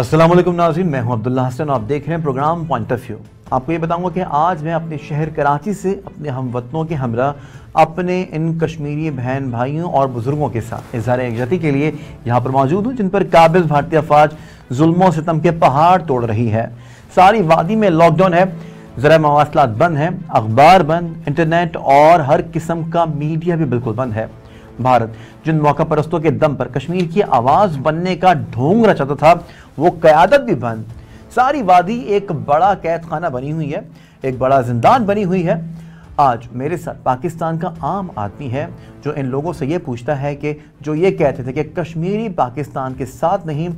अस्सलाम वालेकुम नाज़रीन, मैं हूं अब्दुल्ला हसन और आप देख रहे हैं प्रोग्राम पॉइंट ऑफ व्यू। आपको ये बताऊंगा कि आज मैं अपने शहर कराची से अपने हमवतनों के हमरा अपने इन कश्मीरी बहन भाइयों और बुजुर्गों के साथ इज़हार यकजहती के लिए यहाँ पर मौजूद हूँ, जिन पर काबिज भारतीय अफवाज जुल्म सितम के पहाड़ तोड़ रही है। सारी वादी में लॉकडाउन है, ज़रा मवासलात बंद हैं, अखबार बंद, इंटरनेट और हर किस्म का मीडिया भी बिल्कुल बंद है। भारत जिन मौका परस्तों के दम पर कश्मीर की आवाज बनने का ढोंग रचाता था, वो क़यादत भी बंद। सारी वादी एक बड़ा कैद खाना बनी हुई है, एक बड़ा जिंदान बनी हुई है। आज मेरे साथ पाकिस्तान का आम आदमी है जो इन लोगों से ये पूछता है कि जो ये कहते थे कि कश्मीरी पाकिस्तान के साथ नहीं,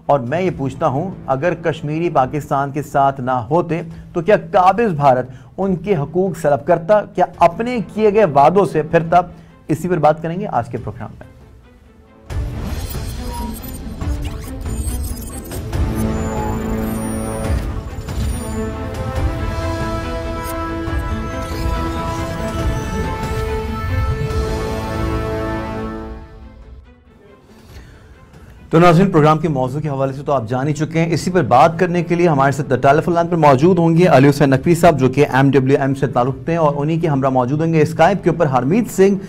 और मैं ये पूछता हूँ अगर कश्मीरी पाकिस्तान के साथ ना होते तो क्या काबिज भारत उनके हकूक सलब करता, क्या अपने किए गए वादों से फिरता? इसी पर बात करेंगे आज के प्रोग्राम में। तो नाज़रीन, प्रोग्राम के मौजू के हवाले से तो आप जान ही चुके हैं। इसी पर बात करने के लिए हमारे साथ टेलीफोन लाइन पर मौजूद होंगे अली हुसैन नकवी साहब, जो कि MWM से ताल्लुक़ हैं, और उन्हीं के हमरा मौजूद होंगे स्काइप के ऊपर हरमीत सिंह,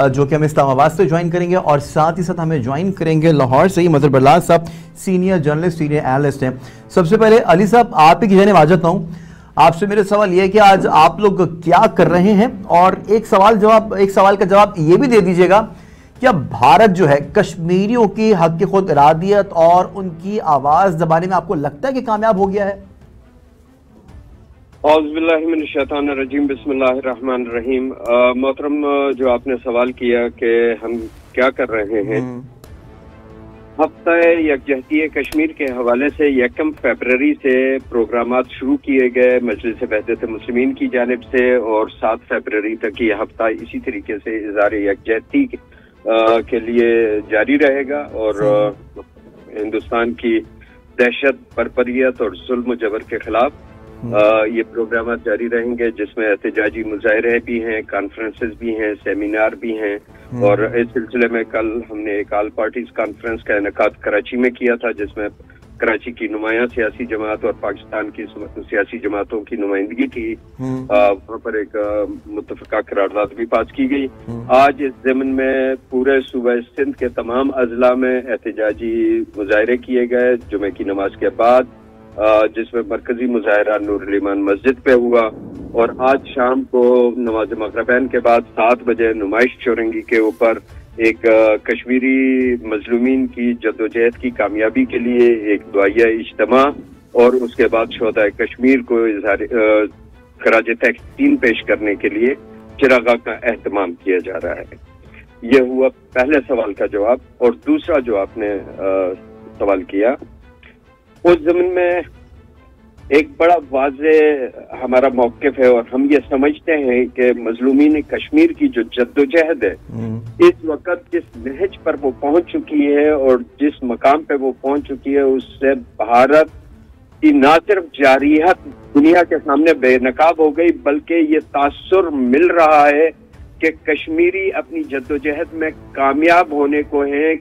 जो कि हमें इस्लामाबाद से ज्वाइन करेंगे, और साथ ही साथ हमें ज्वाइन करेंगे लाहौर से ही मजहर बरलाल साहब, सीनियर जर्नलिस्ट, सीनियर एनालिस्ट हैं। सबसे पहले अली साहब, आप ही की जानिब आ जाता हूँ। आपसे मेरा सवाल यह है कि आज आप लोग क्या कर रहे हैं, और एक सवाल का जवाब ये भी दे दीजिएगा, क्या भारत जो है कश्मीरियों की हक खुद इरादियत और उनकी आवाज दबाने में आपको लगता है कि कामयाब हो गया है? औज़ुबिल्लाहिमिनश्शैतानिर्रजीम, बिस्मिल्लाहिर्रहमानिर्रहीम। मोहतरम, जो आपने सवाल किया कि हम क्या कर रहे हैं, हफ्ता यकजहती कश्मीर के हवाले से 1 फरवरी से प्रोग्रामात शुरू किए गए मजलिस वहदत मुस्लिमीन की जानिब से, और 7 फरवरी तक ये हफ्ता इसी तरीके से इज़हार यकजहती के लिए जारी रहेगा, और हिंदुस्तान की दहशत, बरबरियत और जुल्म जबर के खिलाफ ये प्रोग्राम जारी रहेंगे, जिसमें एहतजाजी मुजाहरे भी हैं, कॉन्फ्रेंसेस भी हैं, सेमिनार भी हैं। और इस सिलसिले में कल हमने एक ऑल पार्टीज कॉन्फ्रेंस का इनेकाद कराची में किया था, जिसमें कराची की नुमाया सियासी जमात और पाकिस्तान की सियासी जमातों की नुमाइंदगी थी। वहाँ पर एक मुत्तफ़िका करारदाद भी पास की गई। आज इस ज़मन में पूरे सूबा सिंध के तमाम अजला में एहतजाजी मुजाहरे किए गए जुमे की नमाज के बाद, जिसमें मरकजी मुजाहरा नूरुल ईमान मस्जिद पे हुआ, और आज शाम को नमाज मगरिबैन के बाद 7 बजे नुमाइश चौरंगी के ऊपर एक कश्मीरी मजलूमीन की जद्दोजहद की कामयाबी के लिए एक दुआया इज्तिमा, और उसके बाद शोहदाए कश्मीर को खराज तहसीन पेश करने के लिए चिरागाह का एहतमाम किया जा रहा है। यह हुआ पहले सवाल का जवाब। और दूसरा जो आपने सवाल किया, उस ज़मीन में एक बड़ा वाज़े हमारा मौक़िफ़ है, और हम ये समझते हैं कि मजलूमीन कश्मीर की जो जद्दोजहद है इस वक्त जिस नहज पर वो पहुंच चुकी है और जिस मकाम पे वो पहुंच चुकी है, उससे भारत की ना सिर्फ जारियत दुनिया के सामने बेनकाब हो गई, बल्कि ये तासुर मिल रहा है कि कश्मीरी अपनी जद्दोजहद में कामयाब होने को है।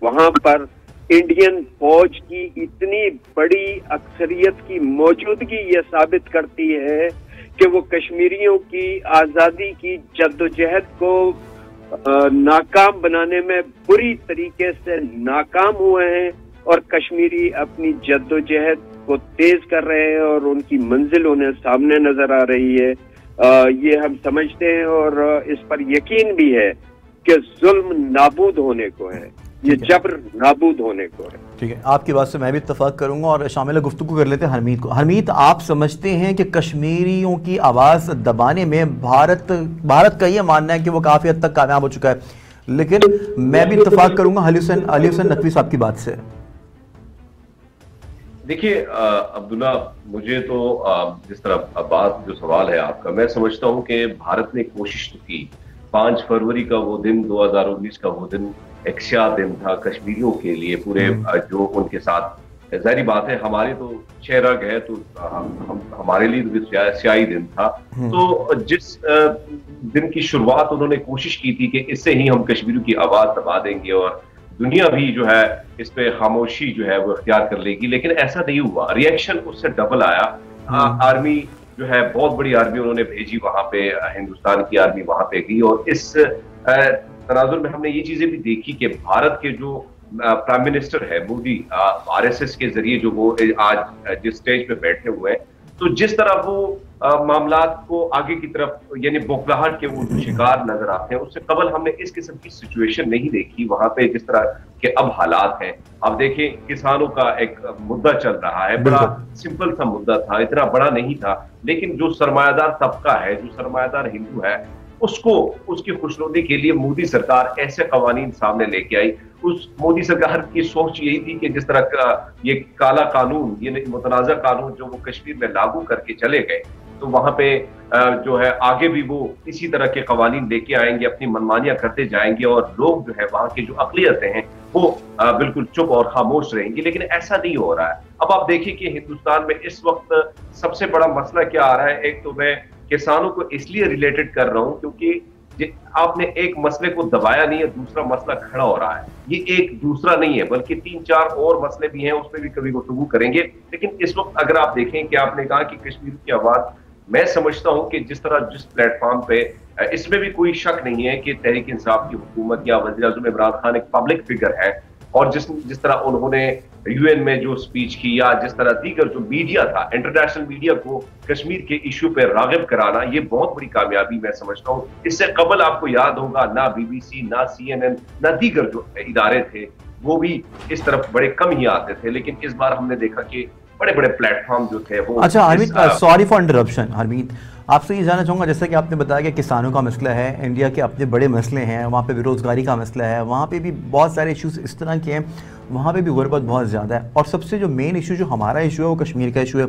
वहां पर इंडियन फौज की इतनी बड़ी अक्सरियत की मौजूदगी ये साबित करती है कि वो कश्मीरियों की आज़ादी की जद्दोजहद को नाकाम बनाने में बुरी तरीके से नाकाम हुए हैं, और कश्मीरी अपनी जद्दोजहद को तेज कर रहे हैं, और उनकी मंजिल उन्हें सामने नजर आ रही है। ये हम समझते हैं, और इस पर यकीन भी है कि जुल्म नाबूद होने को है, ये जबर नाबूद होने को है। ठीक है, आपकी बात से मैं भी इत्तफाक करूंगा, और शामिल गुफ्तगू कर लेते हैं हरमीत को। हरमीत, आप समझते हैं कि कश्मीरियों की आवाज़ दबाने में भारत का ये मानना है कि वो काफ़ी हद तक कामयाब हो चुका है, लेकिन मैं भी इत्तफाक करूंगा अली हुसैन नकवी साहब की बात से। देखिए अब्दुल्ला, मुझे तो जिस तरह बात जो सवाल है आपका, मैं समझता हूँ कि भारत ने कोशिश तो की। 5 फरवरी का वो दिन, 2019 का वो दिन एक स्याह दिन था कश्मीरियों के लिए, पूरे जो उनके साथ, जाहिर बात है हमारे तो 6 रंग है, तो हमारे लिए भी स्याही दिन था। तो जिस दिन की शुरुआत उन्होंने कोशिश की थी कि इससे ही हम कश्मीरियों की आवाज दबा देंगे और दुनिया भी जो है इस पे खामोशी जो है वो इख्तियार कर लेगी, लेकिन ऐसा नहीं हुआ। रिएक्शन उससे डबल आया। आर्मी जो है, बहुत बड़ी आर्मी उन्होंने भेजी वहां पे, हिंदुस्तान की आर्मी वहां पे गई। और इस तनाजुर में हमने ये चीजें भी देखी कि भारत के जो प्राइम मिनिस्टर है मोदी, आरएसएस के जरिए जो वो आज जिस स्टेज पे बैठे हुए हैं, तो जिस तरह वो मामलात को आगे की तरफ यानी बौखलाहट के वो शिकार नजर आते हैं, उससे कबल हमने इस किस्म की सिचुएशन नहीं देखी वहां पे जिस तरह के अब हालात हैं। अब देखें, किसानों का एक मुद्दा चल रहा है, बड़ा सिंपल सा मुद्दा था, इतना बड़ा नहीं था, लेकिन जो सरमायादार तबका है, जो सरमायादार हिंदू है, उसको उसकी खुशनुदी के लिए मोदी सरकार ऐसे कवानीन सामने लेके आई। उस मोदी सरकार की सोच यही थी कि जिस तरह का ये काला कानून, ये मुतनाज़ा कानून जो वो कश्मीर में लागू करके चले गए, तो वहां पे जो है आगे भी वो इसी तरह के कवानीन लेके आएंगे, अपनी मनमानियां करते जाएंगे, और लोग जो है वहां की जो अक़लियतें हैं वो बिल्कुल चुप और खामोश रहेंगी। लेकिन ऐसा नहीं हो रहा है। अब आप देखिए कि हिंदुस्तान में इस वक्त सबसे बड़ा मसला क्या आ रहा है। एक तो मैं किसानों को इसलिए रिलेटेड कर रहा हूं क्योंकि आपने एक मसले को दबाया नहीं है, दूसरा मसला खड़ा हो रहा है। ये एक दूसरा नहीं है, बल्कि 3-4 और मसले भी हैं, उस पर भी कभी गुफ्तगू करेंगे। लेकिन इस वक्त अगर आप देखें कि आपने कहा कि कश्मीर की आवाज, मैं समझता हूं कि जिस प्लेटफॉर्म पे, इसमें भी कोई शक नहीं है कि तहरीक इंसाफ की हुकूमत या वज़ीर-ए-आज़म इमरान खान एक पब्लिक फिगर है, और जिस तरह उन्होंने यूएन में जो स्पीच की, या जिस तरह दीगर जो मीडिया था, इंटरनेशनल मीडिया को कश्मीर के इशू पे राग़िब कराना, ये बहुत बड़ी कामयाबी मैं समझता हूँ। इससे कबल आपको याद होगा ना बीबीसी, ना CNN, ना दीगर जो इदारे थे वो भी इस तरफ बड़े कम ही आते थे। लेकिन इस बार हमने देखा कि बड़े बड़े प्लेटफॉर्म जो थे वो। अच्छा Harmeet, sorry for interruption. Harmeet, आपसे ये जानना चाहूँगा, जैसा कि आपने बताया कि किसानों का मसला है, इंडिया के अपने बड़े मसले हैं, वहाँ पे बेरोज़गारी का मसला है, वहाँ पे भी बहुत सारे इश्यूज इस तरह के हैं, वहाँ पे भी गुर्बत बहुत ज़्यादा है, और सबसे जो मेन इशू जो हमारा इशू है वो कश्मीर का इशू है।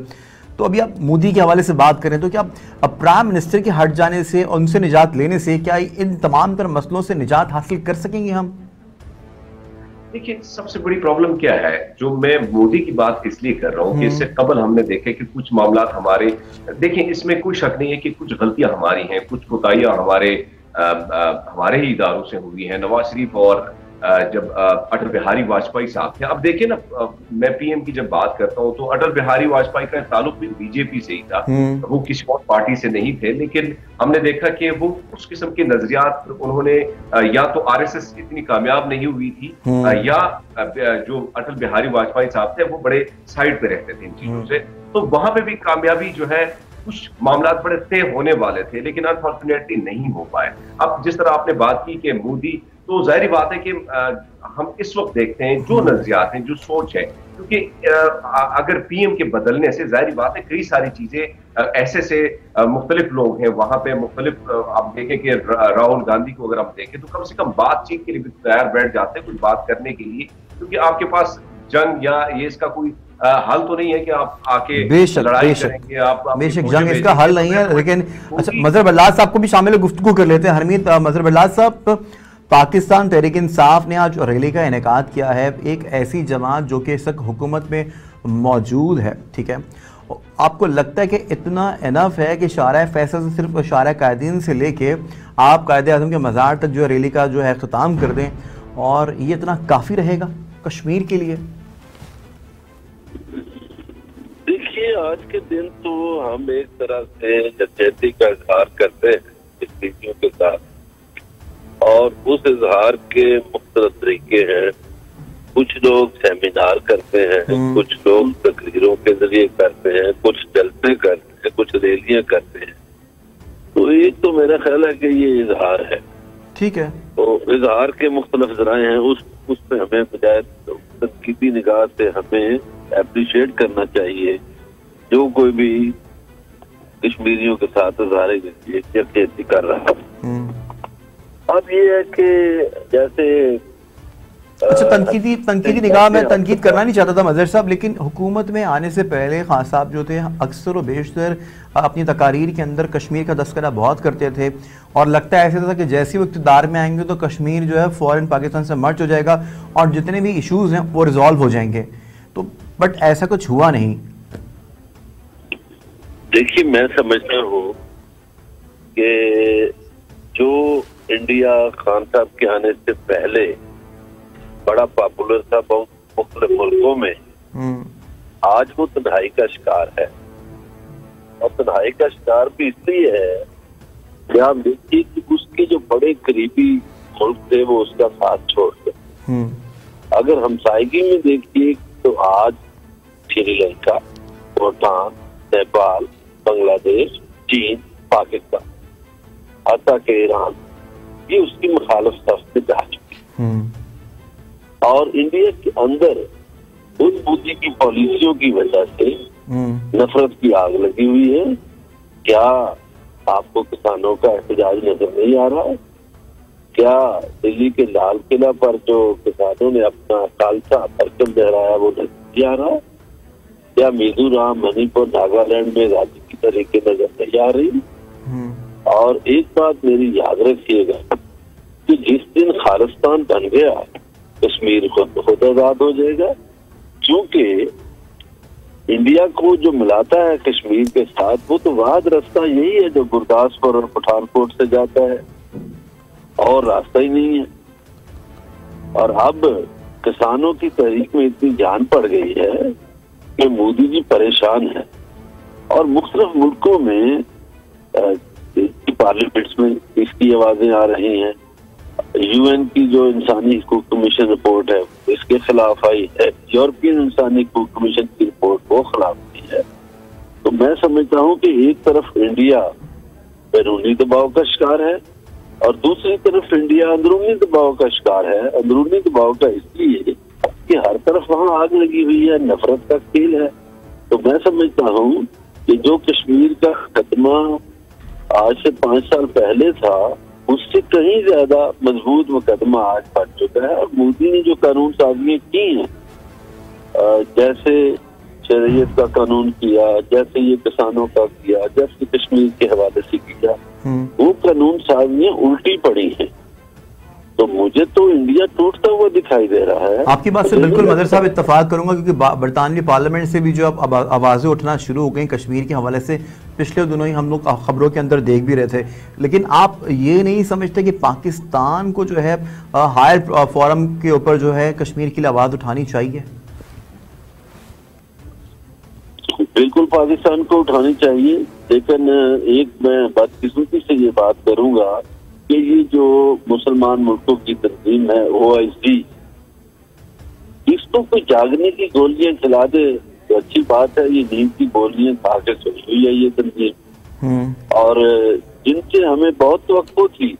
तो अभी आप मोदी के हवाले से बात करें तो क्या अब प्राइम मिनिस्टर के हट जाने से, उनसे निजात लेने से, क्या इन तमाम तर मसलों से निजात हासिल कर सकेंगे हम? देखिए, सबसे बड़ी प्रॉब्लम क्या है, जो मैं मोदी की बात इसलिए कर रहा हूँ कि इससे कबल हमने देखे कि कुछ मामला हमारे, देखिए इसमें कोई शक नहीं है कि कुछ गलतियां हमारी हैं, कुछ कोताहियां हमारे ही इदारों से हुई हैं। नवाज शरीफ और जब अटल बिहारी वाजपेयी साहब थे, अब देखिए ना, मैं पीएम की जब बात करता हूं तो अटल बिहारी वाजपेयी का ताल्लुक भी बीजेपी से ही था, वो किसी और पार्टी से नहीं थे। लेकिन हमने देखा कि वो उस किस्म के नजरियात उन्होंने, या तो आरएसएस इतनी कामयाब नहीं हुई थी, या जो अटल बिहारी वाजपेयी साहब थे वो बड़े साइड पे रहते थे इन चीजों से। तो वहां पे भी कामयाबी जो है, कुछ मामला बड़े तय होने वाले थे, लेकिन अनफॉर्चुनेटली नहीं हो पाए। अब जिस तरह आपने बात की कि मोदी, तो जाहिर बात है कि हम इस वक्त देखते हैं जो नजरियात हैं, जो सोच है, क्योंकि अगर पीएम के बदलने से जाहिर बात है कई सारी चीजें ऐसे से मुख्तलिफ लोग हैं वहां पे, मुख्तलिफ आप देखें कि राहुल गांधी को अगर हम देखें तो कम से कम बातचीत के लिए भी तैयार बैठ जाते हैं, कुछ बात करने के लिए, क्योंकि आपके पास जंग या ये इसका कोई हल तो नहीं है कि आप आके लड़ाई करेंगे। आप बेशक जंग इसका हल नहीं है, लेकिन अच्छा मजहर बल्लाज साहब को भी शामिल गुफ्तगू कर लेते हैं। हरमीत, मजहर बल्लाज साहब, पाकिस्तान तहरीक इंसाफ ने आज रैली का इनेकाद किया है, एक ऐसी जमात जो कि इस वक्त हुकूमत में मौजूद है, ठीक है, आपको लगता है कि इतना इनफ है कि शारा फैसल से सिर्फ शारा कायदीन से लेके आप कायदे आज़म के मज़ार तक जो रैली का जो है अख्ताम कर दें, और ये इतना काफ़ी रहेगा कश्मीर के लिए? देखिए, आज के दिन तो हम एक तरह से यकजहती का इजहार करते हैं स्थितियों के साथ, और उस इजहार के मुख्तलिफ तरीके हैं। कुछ लोग सेमिनार करते हैं, कुछ लोग तकरीरों के जरिए करते हैं, कुछ जलसे करते हैं, कुछ रैलियां करते हैं। तो एक तो मेरा ख्याल है कि ये इजहार है, ठीक है, तो इजहार के मुख्तलिफ जराए हैं, उस पे हमें बजाय तनकीदी निगाह से हमें एप्रिशिएट करना चाहिए जो कोई भी कश्मीरियों के साथ इजहार यकजहती कर रहा है। अब ये है कि जैसे अच्छा, तनकीदी निगाह में तनकीद करना नहीं चाहता था मजहर साहब, लेकिन हुकूमत में आने से पहले खान साहब जो थे अक्सर व बेशतर अपनी तकारीर के अंदर कश्मीर का तस्करा बहुत करते थे, और लगता है ऐसा था कि जैसे वो इक़्तिदार में आएंगे तो कश्मीर जो है फौरन पाकिस्तान से मर्ज हो जाएगा और जितने भी इशूज़ हैं वो रिजॉल्व हो जाएंगे, तो बट ऐसा कुछ हुआ नहीं। देखिए, मैं समझता हूँ कि जो इंडिया खान साहब के आने से पहले बड़ा पॉपुलर था बहुत मुख्तलिफ मुल्कों में, आज वो तन्हाई का शिकार है। और तन्हाई का शिकार भी इसलिए है कि आप देखिए कि उसके जो बड़े करीबी मुल्क थे वो उसका साथ छोड़ गए। अगर हमसायगी में देखिए तो आज श्रीलंका, भूटान, नेपाल, बांग्लादेश, चीन, पाकिस्तान, हत्ता के ईरान, ये उसकी मुखालिफ सफ में जा चुकी। और इंडिया के अंदर उस मोदी की पॉलिसियों की वजह से नफरत की आग लगी हुई है। क्या आपको किसानों का एहतजाज नजर नहीं आ रहा है? क्या दिल्ली के लाल किला पर जो किसानों ने अपना खालसा परचम लहराया वो नजर नहीं आ रहा? क्या मिजोरम, मणिपुर, नागालैंड में राज्य की तरीके नजर नहीं आ रही? और एक बात मेरी याद रखिएगा कि जिस दिन खालिस्तान बन गया कश्मीर खुद आजाद हो जाएगा, क्योंकि इंडिया को जो मिलाता है कश्मीर के साथ वो तो वाद रास्ता यही है जो गुरदासपुर और पठानकोट से जाता है, और रास्ता ही नहीं है। और अब किसानों की तहरीक में इतनी जान पड़ गई है कि मोदी जी परेशान है, और मुख्तलिफ मुल्कों में पार्लियामेंट्स में इसकी आवाजें आ रही हैं। यूएन की जो इंसानी हकूक कमीशन रिपोर्ट है इसके खिलाफ आई है, यूरोपियन इंसानी हकूक कमीशन की रिपोर्ट वो खिलाफ की है। तो मैं समझता हूँ कि एक तरफ इंडिया बैरूनी दबाव का शिकार है और दूसरी तरफ इंडिया अंदरूनी दबाव का शिकार है। अंदरूनी दबाव का इसलिए कि हर तरफ वहाँ आग लगी हुई है, नफरत का खेल है। तो मैं समझता हूँ कि जो कश्मीर का खत्मा आज से 5 साल पहले था उससे कहीं ज्यादा मजबूत मुकदमा आज बढ़ चुका है। और मोदी ने जो कानून साजियां की हैं, जैसे शरीयत का कानून किया, जैसे ये किसानों का किया, जैसे कश्मीर के हवाले से किया, वो कानून साजियां उल्टी पड़ी हैं। तो मुझे तो इंडिया टूटता हुआ दिखाई दे रहा है। आपकी बात से बिल्कुल मदर साहब इत्तेफाक करूंगा, क्योंकि बरतानवी पार्लियामेंट से भी जो अब आवाजें उठना शुरू हो गई कश्मीर के हवाले से, पिछले दिनों ही हम लोग खबरों के अंदर देख भी रहे थे। लेकिन आप ये नहीं समझते कि पाकिस्तान को जो है हायर फोरम के ऊपर जो है कश्मीर के लिए आवाज उठानी चाहिए? बिल्कुल पाकिस्तान को उठानी चाहिए, लेकिन एक मैं बदकिस्मती से ये बात करूंगा कि ये जो मुसलमान मुल्कों की तंजीम है OIC, इसको कोई जागने की गोलियां खिला दे तो अच्छी बात है। ये नींद की गोलियां खा के सोई हुई है ये तंजीम, और जिनसे हमें बहुत तवक्को थी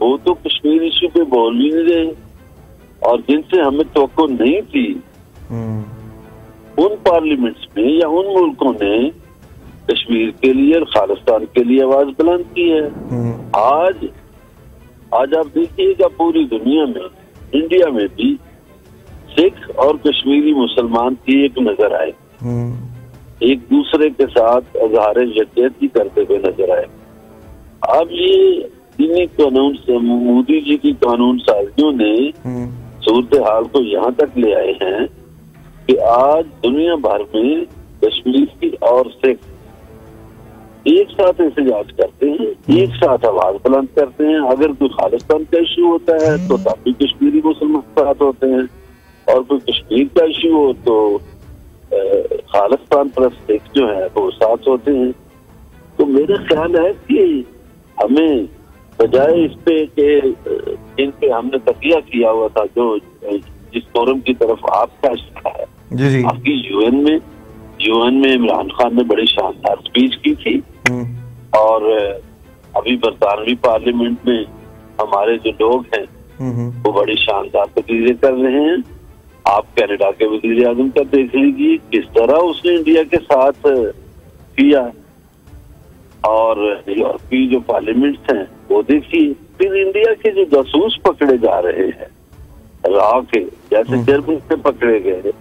वो तो कश्मीर इशू पे बोल ही नहीं रहे, और जिनसे हमें तवक्को नहीं थी उन पार्लियामेंट्स में या उन मुल्कों ने कश्मीर के लिए और खालिस्तान के लिए आवाज बुलंद की है। आज आप देखिएगा पूरी दुनिया में, इंडिया में भी सिख और कश्मीरी मुसलमान एक नजर आए, एक दूसरे के साथ अज़हारे यकजहती करते हुए नजर आए। अब ये इन्हीं कानून से मोदी जी की कानून साजियों ने सूरत हाल को यहाँ तक ले आए हैं कि आज दुनिया भर में कश्मीरी और सिख एक साथ एहतजाज करते हैं, एक साथ आवाज बुलंद करते हैं। अगर कोई खालिस्तान का इशू होता है तो तब भी कश्मीरी मुसलमान साथ होते हैं, और कोई कश्मीर का इशू हो तो खालिस्तान प्लस सिख जो है वो साथ होते हैं। तो मेरा ख्याल है कि हमें बजाय इस पे के इन पे हमने तकिया किया हुआ था, जो जिस फोरम की तरफ आपका इशारा है, जी आपकी यूएन में इमरान खान ने बड़ी शानदार स्पीच की थी, और अभी बरतानवी पार्लियामेंट में हमारे जो लोग हैं वो बड़ी शानदार तकरीरें कर रहे हैं। आप कनाडा के वज़ीर आज़म का देख लीजिए किस तरह उसने इंडिया के साथ किया, और यूरोपीय जो पार्लियामेंट्स हैं वो देखिए। फिर इंडिया के जो जासूस पकड़े जा रहे हैं राह के, जैसे जर्मनी में पकड़े गए,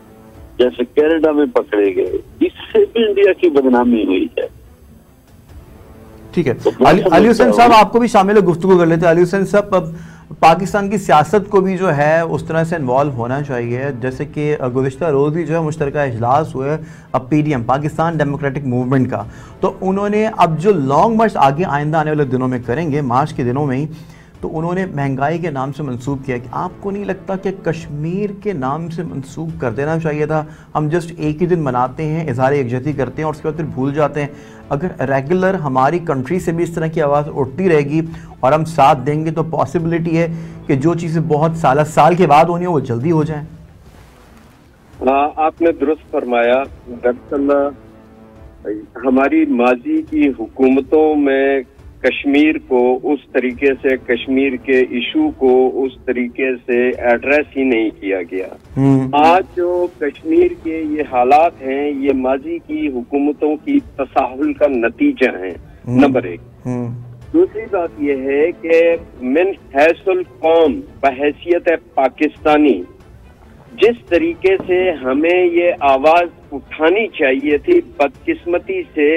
जैसे कनाडा में पकड़े गए, इससे भी इंडिया की बदनामी हुई है। ठीक है, अली हुसैन साहब आपको भी शामिल गुफ्तगू कर लेते हैं। अली हुसैन साहब, अब पाकिस्तान की सियासत को भी जो है उस तरह से इन्वॉल्व होना चाहिए, जैसे कि गुज़िश्ता रोज़ ही जो है मुश्तरका इजलास हुआ है अब PDM पाकिस्तान डेमोक्रेटिक मूवमेंट का, तो उन्होंने अब जो लॉन्ग मार्च आगे आइंदा आने वाले दिनों में करेंगे, मार्च के दिनों में ही, तो उन्होंने महंगाई के नाम से मंसूब किया कि आपको नहीं लगता कि कश्मीर के नाम से मंसूब कर देना चाहिए था? हम जस्ट एक ही दिन मनाते हैं, इजहार यकजहती करते हैं और उसके बाद फिर भूल जाते हैं। अगर रेगुलर हमारी कंट्री से भी इस तरह की आवाज़ उठती रहेगी और हम साथ देंगे तो पॉसिबिलिटी है कि जो चीज़ें बहुत साल के बाद होनी हो वो जल्दी हो जाए। आपने दुरुस्त फरमाया। दरअसल हमारी माजी की हुकूमतों में कश्मीर को उस तरीके से, कश्मीर के इशू को उस तरीके से एड्रेस ही नहीं किया गया। आज जो कश्मीर के ये हालात हैं, ये माजी की हुकूमतों की तसाहुल का नतीजा है, नंबर एक। दूसरी बात यह है कि मिन हैसुल कौम बहैसियत पाकिस्तानी जिस तरीके से हमें ये आवाज उठानी चाहिए थी, बदकिस्मती से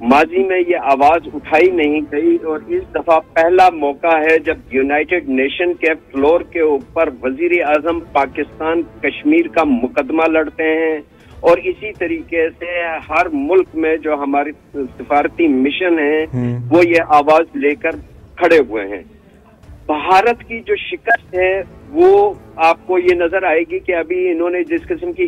माजी में ये आवाज उठाई नहीं गई। और इस दफा पहला मौका है जब यूनाइटेड नेशन के फ्लोर के ऊपर वजीर आजम पाकिस्तान कश्मीर का मुकदमा लड़ते हैं और इसी तरीके से हर मुल्क में जो हमारे सिफारती मिशन है वो ये आवाज लेकर खड़े हुए हैं। भारत की जो शिकस्त है वो आपको ये नजर आएगी कि अभी इन्होंने जिस किस्म की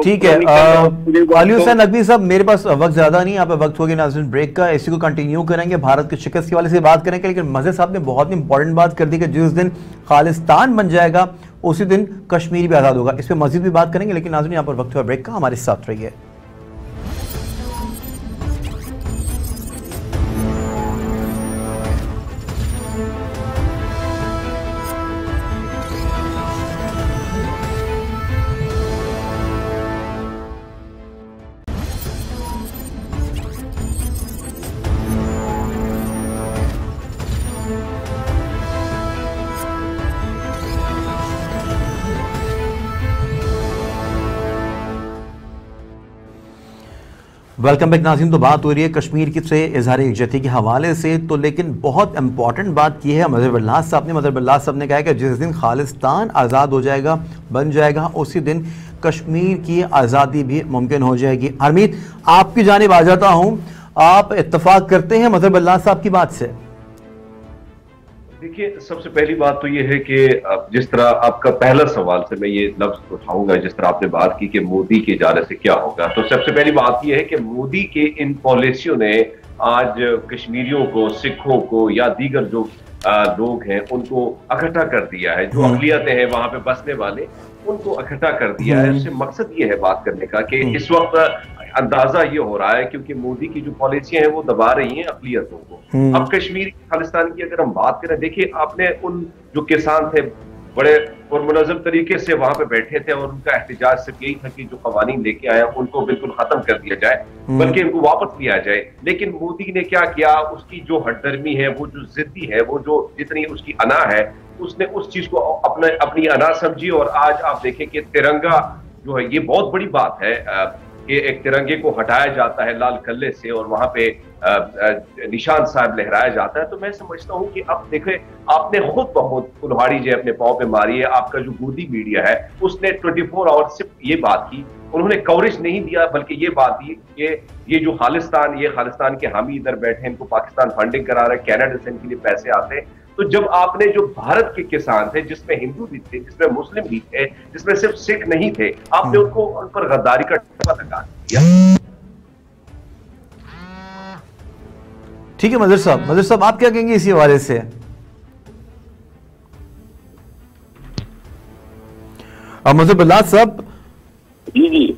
ठीक है अली हुसैन नकवी साहब, मेरे पास वक्त ज्यादा नहीं, यहाँ पे वक्त हो गया नाज़रीन ब्रेक का, इसी को कंटिन्यू करेंगे, भारत की शिकस्त के वाले से बात करेंगे। लेकिन मज़े साहब ने बहुत इंपॉर्टेंट बात कर दी कि जिस दिन खालिस्तान बन जाएगा उसी दिन कश्मीर भी आज़ाद होगा। इस पर मजीद भी बात करेंगे, लेकिन नाज़रीन यहाँ पर वक्त हुआ ब्रेक का, हमारे साथ रहिए। वेलकम बैक नाज़रीन। तो बात हो रही है कश्मीर की से इजहार यकजहती के हवाले से, तो लेकिन बहुत इंपॉर्टेंट बात की है मज़हर बिल्लास साहब ने। मज़हर बिल्लास साहब ने कहा कि जिस दिन खालिस्तान आज़ाद हो जाएगा, बन जाएगा, उसी दिन कश्मीर की आज़ादी भी मुमकिन हो जाएगी। हरमीत, आपकी जानिब आ जाता हूँ, आप इत्तफाक करते हैं मज़हर बिल्लास साहब की बात से? देखिए, सबसे पहली बात तो ये है कि जिस तरह आपका पहला सवाल से मैं ये लफ्ज उठाऊंगा, जिस तरह आपने बात की कि मोदी के जाने से क्या होगा, तो सबसे पहली बात ये है कि मोदी के इन पॉलिसियों ने आज कश्मीरियों को, सिखों को या दीगर जो लोग हैं उनको इकट्ठा कर दिया है। जो अक़लियतें हैं वहां पे बसने वाले, उनको इकट्ठा कर दिया है। उससे मकसद ये है बात करने का कि इस वक्त अंदाजा ये हो रहा है क्योंकि मोदी की जो पॉलिसियां हैं वो दबा रही हैं अक़लियतों को। अब कश्मीर खालिस्तान की अगर हम बात करें, देखिए आपने उन जो किसान थे बड़े और मुनज़्ज़म तरीके से वहां पे बैठे थे और उनका एहतिजाज सिर्फ यही था कि जो कवानीन लेके आया उनको बिल्कुल खत्म कर दिया जाए, बल्कि उनको वापस लिया जाए। लेकिन मोदी ने क्या किया, उसकी जो हटदर्मी है, वो जो जिद्दी है, वो जो जितनी उसकी अना है, उसने उस चीज को अपनी अना समझी। और आज आप देखें कि तिरंगा जो है, ये बहुत बड़ी बात है कि एक तिरंगे को हटाया जाता है लाल कल्ले से और वहां पे निशान साहब लहराया जाता है। तो मैं समझता हूं कि अब देखें, आपने खुद बहुत कुल्हाड़ी जो अपने पांव पे मारी है। आपका जो गोदी मीडिया है उसने 24 आवर सिर्फ ये बात की, उन्होंने कवरेज नहीं दिया, बल्कि ये बात दी कि ये जो खालिस्तान के हामी इधर बैठे हैं, इनको पाकिस्तान फंडिंग करा रहे हैं, कनाडा से इनके लिए पैसे आते हैं। तो जब आपने जो भारत के किसान थे, जिसमें हिंदू भी थे, जिसमें मुस्लिम भी थे, जिसमें सिर्फ सिख नहीं थे, आपने उनको उन पर गद्दारी का टप्पा लगा दिया। ठीक है मज़हर साहब आप क्या कहेंगे इसी हवाले से? मज़हर बिल्लास साहब जी,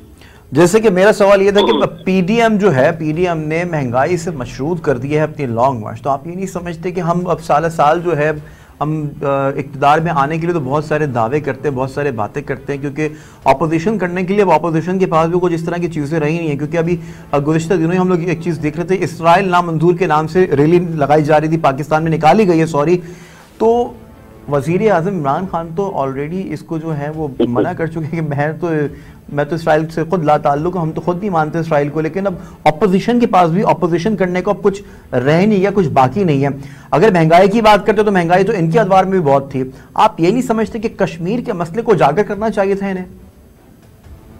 जैसे कि मेरा सवाल ये था कि पीडीएम जो है, पीडीएम ने महंगाई से मशरूत कर दिया है अपनी लॉन्ग मार्च। तो आप ये नहीं समझते कि हम अब साल जो है हम इक़्तिदार में आने के लिए तो बहुत सारे दावे करते हैं, बहुत सारे बातें करते हैं, क्योंकि अपोजिशन करने के लिए अब अपोजिशन के पास भी कुछ इस तरह की चीज़ें रही नहीं है। क्योंकि अभी गुज़िश्ता दिनों ही हम लोग एक चीज़ देख रहे थे, इसराइल नामंजूर के नाम से रैली लगाई जा रही थी, पाकिस्तान में निकाली गई है, सॉरी। तो वज़ीर आज़म इमरान खान तो ऑलरेडी इसको जो है वो मना कर चुके हैं कि मैं तो इसराइल से खुद ला ताल्लुक, हम तो खुद नहीं मानते इसराइल को। लेकिन अब अपोजिशन के पास भी अपोजिशन करने को अब कुछ रह नहीं गया, कुछ बाकी नहीं है। अगर महंगाई की बात करते तो महंगाई तो इनके अदवार में भी बहुत थी। आप ये नहीं समझते कि कश्मीर के मसले को उजागर करना चाहिए था इन्हें?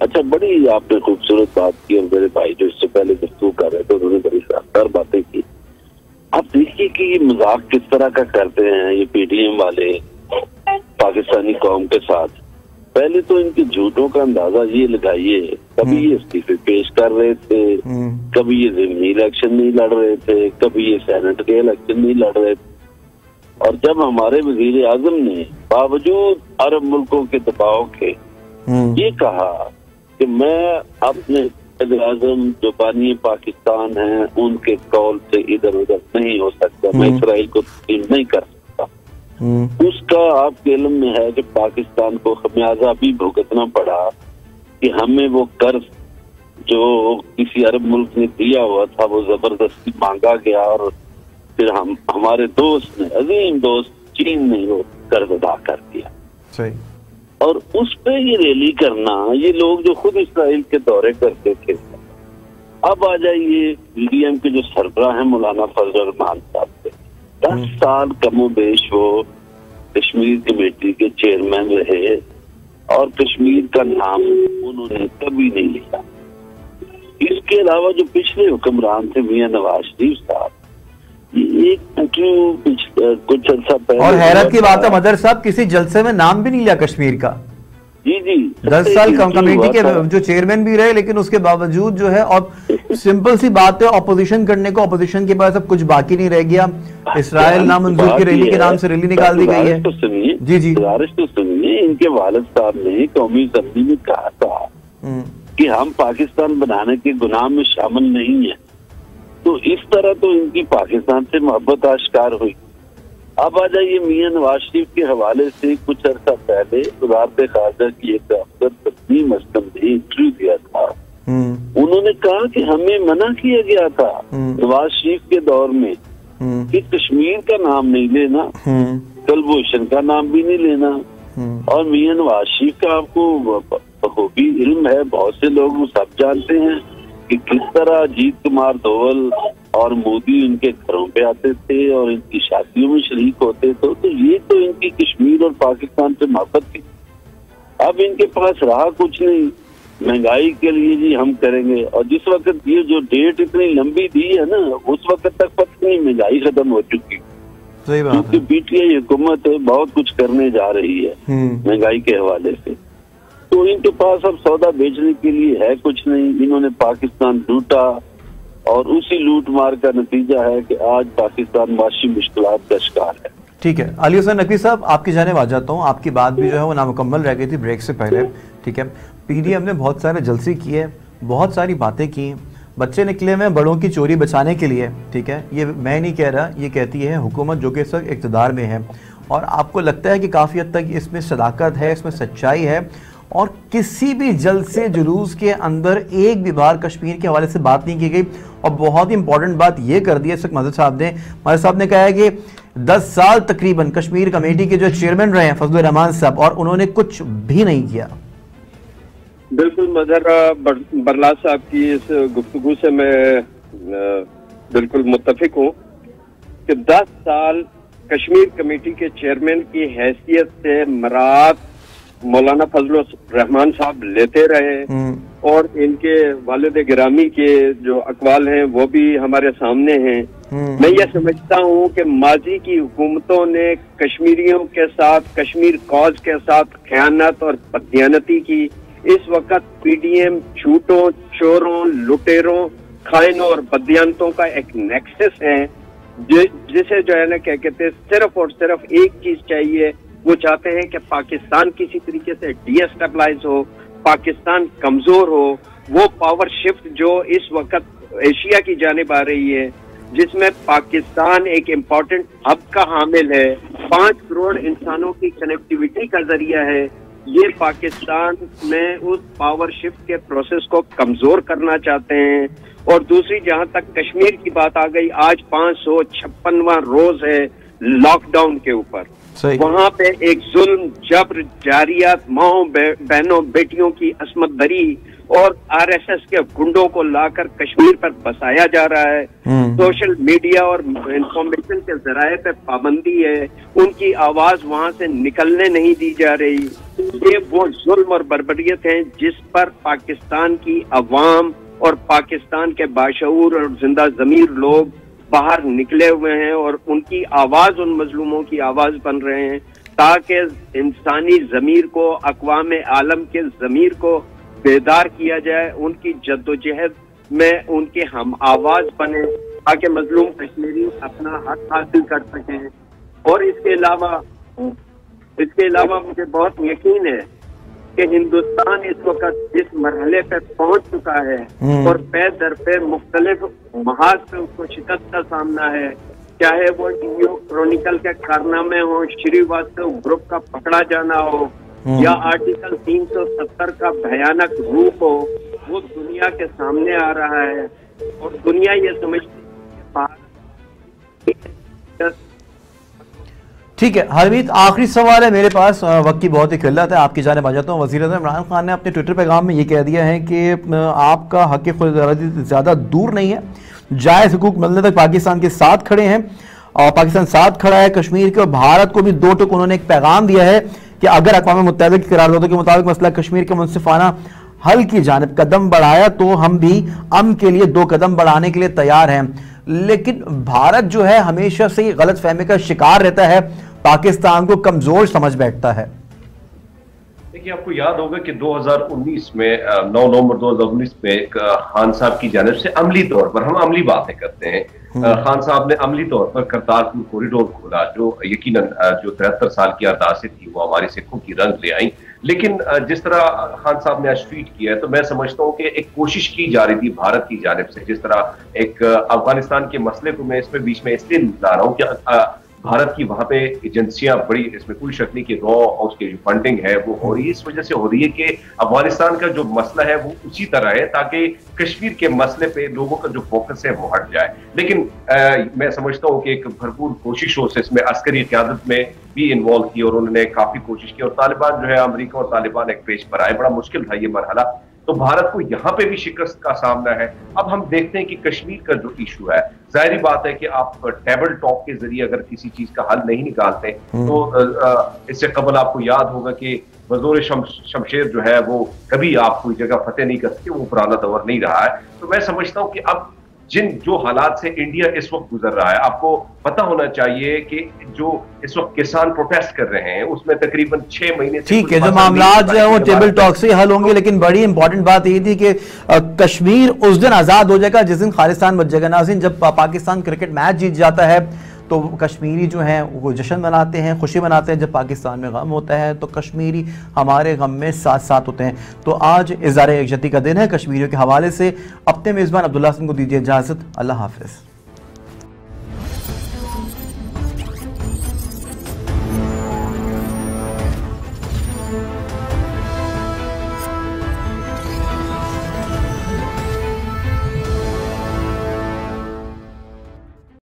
अच्छा, बड़ी आपने खूबसूरत बात की और मेरे भाई जो इससे पहले गुफ्तगू कर रहे थे उन्होंने बड़ी शानदार बातें की। आप देखिए कि ये मजाक किस तरह का करते हैं ये पीडीएम वाले पाकिस्तानी कौम के साथ। पहले तो इनके झूठों का अंदाजा ये लगाइए, कभी ये इस्तीफे पेश कर रहे थे, कभी ये ज़िमनी इलेक्शन नहीं लड़ रहे थे, कभी ये सेनेट के इलेक्शन नहीं लड़ रहे थे। और जब हमारे वजीर आजम ने बावजूद अरब मुल्कों के दबाव के ये कहा कि मैं अपने वज़ीर आज़म जो बानी पाकिस्तान हैं उनके कौल से इधर उधर नहीं हो सकता, मैं इसराइल को तस्लीम नहीं कर सकता, उसका आपके इल्म में है कि पाकिस्तान को खमियाजा भी भुगतना पड़ा कि हमें वो कर्ज जो किसी अरब मुल्क ने दिया हुआ था वो जबरदस्ती मांगा गया और फिर हमारे दोस्त ने, अजीम दोस्त चीन ने वो कर्ज अदा कर दिया। सही। और उस पे ये रैली करना, ये लोग जो खुद इसराइल के दौरे करते थे। अब आ जाइए पीडीएम के जो सरबराह हैं मौलाना फजल रहमान साहब से, 10 साल कमोबेश वो कश्मीर कमेटी के चेयरमैन रहे और कश्मीर का नाम उन्होंने कभी नहीं लिया। इसके अलावा जो पिछले हुक्मरान थे मियां नवाज शरीफ साहब, कुछ अर्सा पहले, और हैरत की बात है मदर साहब, किसी जलसे में नाम भी नहीं लिया कश्मीर का। जी 10 साल कमेटी के जो चेयरमैन भी रहे, लेकिन उसके बावजूद जो है, और सिंपल सी बात है, ऑपोजिशन करने को ऑपोजिशन के पास अब कुछ बाकी नहीं रह गया। इसराइल नामंजूर की रैली के नाम से रैली निकाल दी गई है। तो सुनिए जी, गुजारिश तो सुनिए, इनके वालिद साहब ने कौमी असम्बली में कहा था कि हम पाकिस्तान बनाने के गुनाह में शामिल नहीं है। तो इस तरह तो इनकी पाकिस्तान से मोहब्बत आश्कार हुई। अब आ जाइए मियां नवाज शरीफ के हवाले से कुछ अर्सा पहले वज़ारत खारजा की एक अफसर तस्नीम असलम ने इंटरव्यू दिया था। उन्होंने कहा कि हमें मना किया गया था नवाज शरीफ के दौर में कि कश्मीर का नाम नहीं लेना, कुलभूषण का नाम भी नहीं लेना। और मियां नवाज शरीफ का आपको बखूबी इल्म है, बहुत से लोग सब जानते हैं कि किस तरह अजीत कुमार दोवल और मोदी उनके घरों पे आते थे और इनकी शादियों में शरीक होते थे। तो ये तो इनकी कश्मीर और पाकिस्तान से मोहब्बत थी। अब इनके पास रहा कुछ नहीं, महंगाई के लिए जी हम करेंगे। और जिस वक्त ये जो डेट इतनी लंबी दी है ना, उस वक्त तक पता नहीं महंगाई खत्म हो चुकी। सही बात क्योंकि पीटीआई हुकूमत बहुत कुछ करने जा रही है महंगाई के हवाले से। तो इनके पास अब सौदा बेचने के लिए है कुछ नहीं। इन्होंने पाकिस्तान लूटा और उसी लूट मार का नतीजा है कि आज पाकिस्तान माशी मुश्किलात का शिकार है। ठीक है, अली हुसैन नकवी साहब, आपकी जाने आ जाता हूँ। आपकी बात भी जो है वो नामुकम्मल रह गई थी ब्रेक से पहले। ठीक है, पीडीएम ने बहुत सारे जलसे किए, बहुत सारी बातें की, बच्चे निकले हुए बड़ों की चोरी बचाने के लिए। ठीक है, ये मैं नहीं कह रहा, ये कहती है हुकूमत जो कि इस वक्त इक़्तिदार में है। और आपको लगता है कि काफ़ी हद तक इसमें सदाकत है, इसमें सच्चाई है, और किसी भी जलसे जुलूस के अंदर एक भी बार कश्मीर के हवाले से बात नहीं की गई। और बहुत ही इंपॉर्टेंट बात ये कर दी है इस वक्त मदर साहब ने कहा है कि 10 साल तकरीबन कश्मीर कमेटी के जो चेयरमैन रहे हैं फजल रहमान साहब, और उन्होंने कुछ भी नहीं किया। बिल्कुल मदर बरला साहब की इस गुफ्तगू से मैं बिल्कुल मुत्तफिक हूँ कि 10 साल कश्मीर कमेटी के चेयरमैन की हैसियत से मराद मौलाना फजल रहमान साहब लेते रहे, और इनके वालिद गिरामी के जो अकवाल हैं वो भी हमारे सामने हैं। मैं ये समझता हूँ कि माजी की हुकूमतों ने कश्मीरियों के साथ, कश्मीर कॉज के साथ खयानत और बददियानती की। इस वक्त पीडीएम झूठों, चोरों, लुटेरों, खाइनों और बददियानतों का एक नेक्सस है, जिसे जो है ना क्या कहते हैं, सिर्फ और सिर्फ एक चीज चाहिए। वो चाहते हैं कि पाकिस्तान किसी तरीके से डीएस्टेबलाइज हो, पाकिस्तान कमजोर हो। वो पावर शिफ्ट जो इस वक्त एशिया की जानिब आ रही है, जिसमें पाकिस्तान एक इम्पोर्टेंट हब का हामिल है, 5 करोड़ इंसानों की कनेक्टिविटी का जरिया है, ये पाकिस्तान में उस पावर शिफ्ट के प्रोसेस को कमजोर करना चाहते हैं। और दूसरी, जहां तक कश्मीर की बात आ गई, आज 556वां रोज है लॉकडाउन के ऊपर। वहां पे एक जुल्म, जबर, जारियात, माओ बहनों बेटियों की असमत दरी और आरएसएस के गुंडों को लाकर कश्मीर पर बसाया जा रहा है। सोशल मीडिया और इंफॉर्मेशन के जराये पे पाबंदी है, उनकी आवाज वहां से निकलने नहीं दी जा रही। ये वो जुल्म और बर्बरियत है जिस पर पाकिस्तान की अवाम और पाकिस्तान के बाशऊर और जिंदा जमीर लोग बाहर निकले हुए हैं और उनकी आवाज, उन मजलूमों की आवाज बन रहे हैं, ताकि इंसानी ज़मीर को, अक़वाम आलम के ज़मीर को बेदार किया जाए, उनकी जद्दोजहद में उनके हम आवाज बने, ताकि मजलूम कश्मीरी अपना हक हासिल कर सकें। और इसके अलावा मुझे बहुत यकीन है कि हिंदुस्तान इस वक्त जिस मरहले पे पहुंच चुका है और पे दर पे मुख्तलिफ महाज पे उसको शिकस्त का सामना है, चाहे वो न्यू क्रॉनिकल के कारनामे हो, श्रीवास्तव ग्रुप का पकड़ा जाना हो, या आर्टिकल 370 का भयानक रूप हो, वो दुनिया के सामने आ रहा है। और दुनिया ये समझती है। ठीक है हरमीत, आखिरी सवाल है मेरे पास, वक्त की बहुत ही किल्लत है, आपकी जानिब आ जाता हूँ। वज़ीर-ए-आज़म इमरान खान ने अपने ट्विटर पैगाम में ये कह दिया है कि आपका हक़ खुद ज़्यादा दूर नहीं है, जायज़ हुकूक मिलने तक पाकिस्तान के साथ खड़े हैं और पाकिस्तान साथ खड़ा है कश्मीर के। और भारत को भी दो टुक उन्होंने एक पैगाम दिया है कि अगर अक़वाम मुत्तहिदा की करारदादों के मुताबिक मसला कश्मीर के मुनसिफाना हल की जानिब कदम बढ़ाया तो हम भी अमन के लिए 2 कदम बढ़ाने के लिए तैयार हैं। लेकिन भारत जो है हमेशा से ही गलत फहमी का शिकार रहता है, पाकिस्तान को कमजोर समझ बैठता है। देखिए, आपको याद होगा कि 2019 में 9 नवंबर 2019 में खान साहब की जानिब से अमली तौर पर, हम अमली बातें करते हैं, खान साहब ने अमली तौर पर करतारपुर कॉरिडोर खोला, जो यकीनन जो 73 साल की अरदासें थी वो हमारे सिखों की रंग ले आई। लेकिन जिस तरह खान साहब ने आज ट्वीट किया है, तो मैं समझता हूँ कि एक कोशिश की जा रही थी भारत की जानिब से, जिस तरह एक अफगानिस्तान के मसले को मैं इसमें बीच में इसलिए ला रहा हूँ कि भारत की वहां पे एजेंसियां बड़ी, इसमें कोई शक नहीं कि रॉ और उसकी जो फंडिंग है वो हो रही है, इस वजह से हो रही है कि अफगानिस्तान का जो मसला है वो उसी तरह है, ताकि कश्मीर के मसले पे लोगों का जो फोकस है वो हट जाए। लेकिन मैं समझता हूँ कि एक भरपूर कोशिश हो, इसमें अस्करी क़यादत में भी इन्वॉल्व की और उन्होंने काफी कोशिश की, और तालिबान जो है, अमेरिका और तालिबान एक पेश पर आए, बड़ा मुश्किल था ये मरहला। तो भारत को यहाँ पे भी शिकस्त का सामना है। अब हम देखते हैं कि कश्मीर का जो इशू है, जाहिर बात है कि आप टेबल टॉक के जरिए अगर किसी चीज का हल नहीं निकालते तो इससे कबल आपको याद होगा कि बज़ोर शमशेर जो है वो कभी आप कोई जगह फतेह नहीं कर सके, वो पुराना दौर नहीं रहा है। तो मैं समझता हूँ कि अब जो हालात से इंडिया इस वक्त गुजर रहा है, आपको पता होना चाहिए कि जो इस वक्त किसान प्रोटेस्ट कर रहे हैं उसमें तकरीबन 6 महीने, ठीक है, जो मामला जो है वो टेबल टॉक से हल होंगे। लेकिन बड़ी इंपॉर्टेंट बात ये थी कि कश्मीर उस दिन आजाद हो जाएगा जिस दिन खालिस्तान बच जाएगा। नाज़रीन, जब पाकिस्तान क्रिकेट मैच जीत जाता है तो कश्मीरी जो हैं वो जश्न मनाते हैं, खुशी मनाते हैं। जब पाकिस्तान में गम होता है तो कश्मीरी हमारे गम में साथ साथ होते हैं। तो आज इज़हार यकजहती का दिन है कश्मीरियों के हवाले से। अपने मेज़बान अब्दुल्ला हसन को दीजिए इजाज़त। अल्लाह हाफ़िज़।